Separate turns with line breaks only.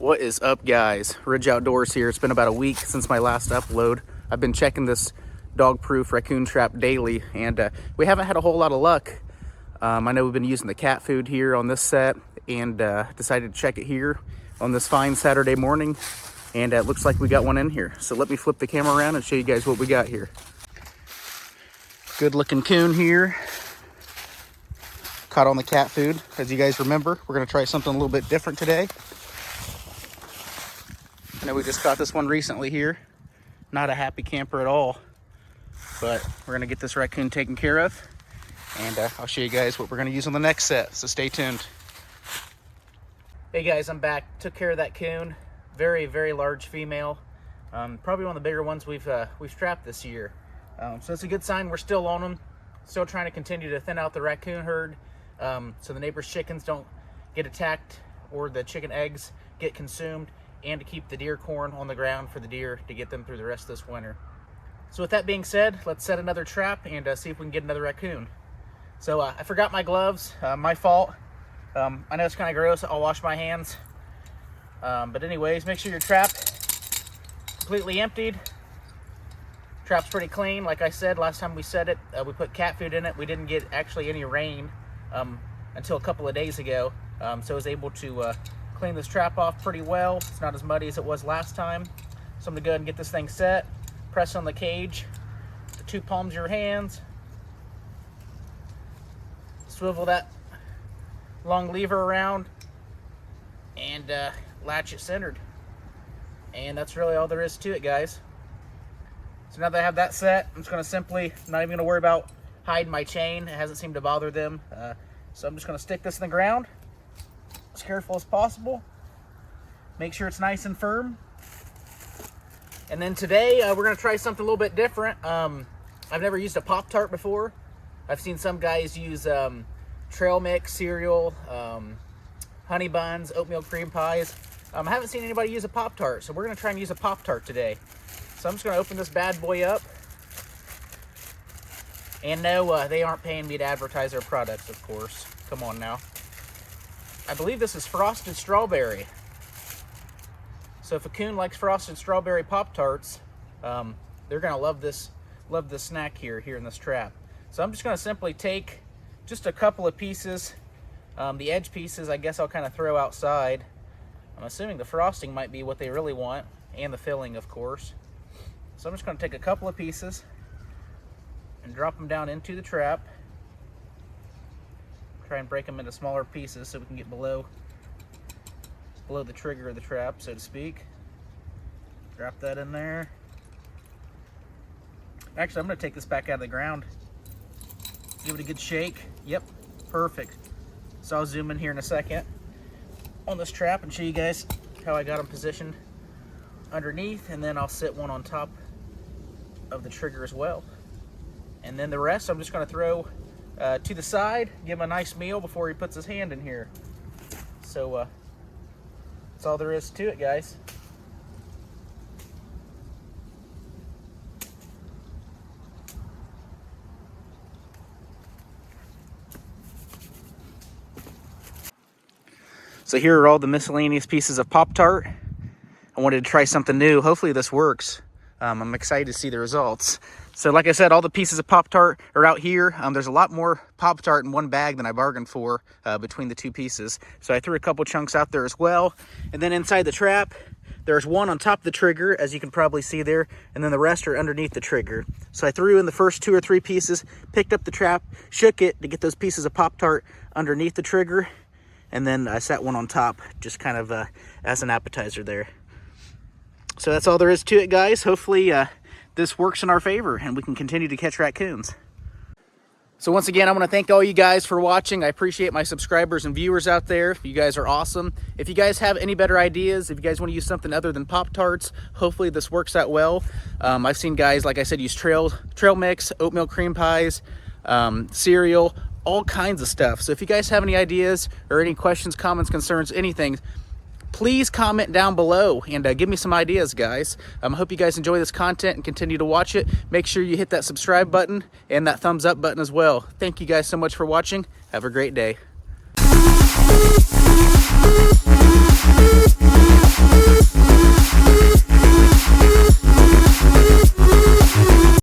What is up, guys? Ridge Outdoors here. It's been about a week since my last upload. I've been checking this dog-proof raccoon trap daily, and we haven't had a whole lot of luck. I know we've been using the cat food here on this set, and decided to check it here on this fine Saturday morning, and it looks like we got one in here. So let me flip the camera around and show you guys what we got here. Good looking coon here. Caught on the cat food. As you guys remember, we're gonna try something a little bit different today. I know we just caught this one recently here. Not a happy camper at all, but we're gonna get this raccoon taken care of, and I'll show you guys what we're gonna use on the next set, so stay tuned. Hey guys, I'm back. Took care of that coon. Very, very large female. Probably one of the bigger ones we've trapped this year. So it's a good sign we're still on them. Still trying to continue to thin out the raccoon herd, so the neighbor's chickens don't get attacked or the chicken eggs get consumed, and to keep the deer corn on the ground for the deer to get them through the rest of this winter. So with that being said, let's set another trap and see if we can get another raccoon. So I forgot my gloves, my fault. I know it's kind of gross, I'll wash my hands. But anyways, make sure your trap completely emptied. Trap's pretty clean. Like I said, last time we set it, we put cat food in it. We didn't get actually any rain until a couple of days ago. So I was able to clean this trap off pretty well. It's not as muddy as it was last time. So I'm gonna go ahead and get this thing set. Press on the cage, the two palms of your hands. Swivel that long lever around and latch it centered. And that's really all there is to it, guys. So now that I have that set, I'm just gonna simply, not even gonna worry about hiding my chain. It hasn't seemed to bother them. So I'm just gonna stick this in the ground as careful as possible. Make sure it's nice and firm. And then today we're gonna try something a little bit different. I've never used a Pop-Tart before. I've seen some guys use trail mix cereal, honey buns, oatmeal cream pies. I haven't seen anybody use a Pop-Tart, so we're gonna try and use a Pop-Tart today. So I'm just gonna open this bad boy up. And no, they aren't paying me to advertise their products, of course. Come on now. I believe this is frosted strawberry. So if a coon likes frosted strawberry Pop-Tarts, they're gonna love this snack here in this trap. So I'm just gonna simply take just a couple of pieces. The edge pieces, I guess I'll kind of throw outside. I'm assuming the frosting might be what they really want, and the filling, of course. So I'm just gonna take a couple of pieces and drop them down into the trap. Try and break them into smaller pieces so we can get below the trigger of the trap, so to speak. Drop that in there. Actually, I'm gonna take this back out of the ground. Give it a good shake. Yep, perfect. So I'll zoom in here in a second on this trap and show you guys how I got them positioned underneath, and then I'll sit one on top of the trigger as well. And then the rest I'm just gonna throw to the side, give him a nice meal before he puts his hand in here. So that's all there is to it, guys. So here are all the miscellaneous pieces of Pop-Tart. I wanted to try something new. Hopefully this works. I'm excited to see the results. So like I said, all the pieces of Pop-Tart are out here. There's a lot more Pop-Tart in one bag than I bargained for between the two pieces. So I threw a couple chunks out there as well. And then inside the trap, there's one on top of the trigger, as you can probably see there, and then the rest are underneath the trigger. So I threw in the first 2 or 3 pieces, picked up the trap, shook it to get those pieces of Pop-Tart underneath the trigger, and then I set one on top, just kind of as an appetizer there. So that's all there is to it, guys. Hopefully this works in our favor and we can continue to catch raccoons. So once again, I want to thank all you guys for watching. I appreciate my subscribers and viewers out there. You guys are awesome. If you guys have any better ideas, if you guys want to use something other than Pop-Tarts, hopefully this works out well. I've seen guys, like I said, use trail mix, oatmeal cream pies, cereal, all kinds of stuff. So if you guys have any ideas or any questions, comments, concerns, anything, please comment down below and give me some ideas, guys. I hope you guys enjoy this content and continue to watch it. Make sure you hit that subscribe button and that thumbs up button as well. Thank you guys so much for watching. Have a great day.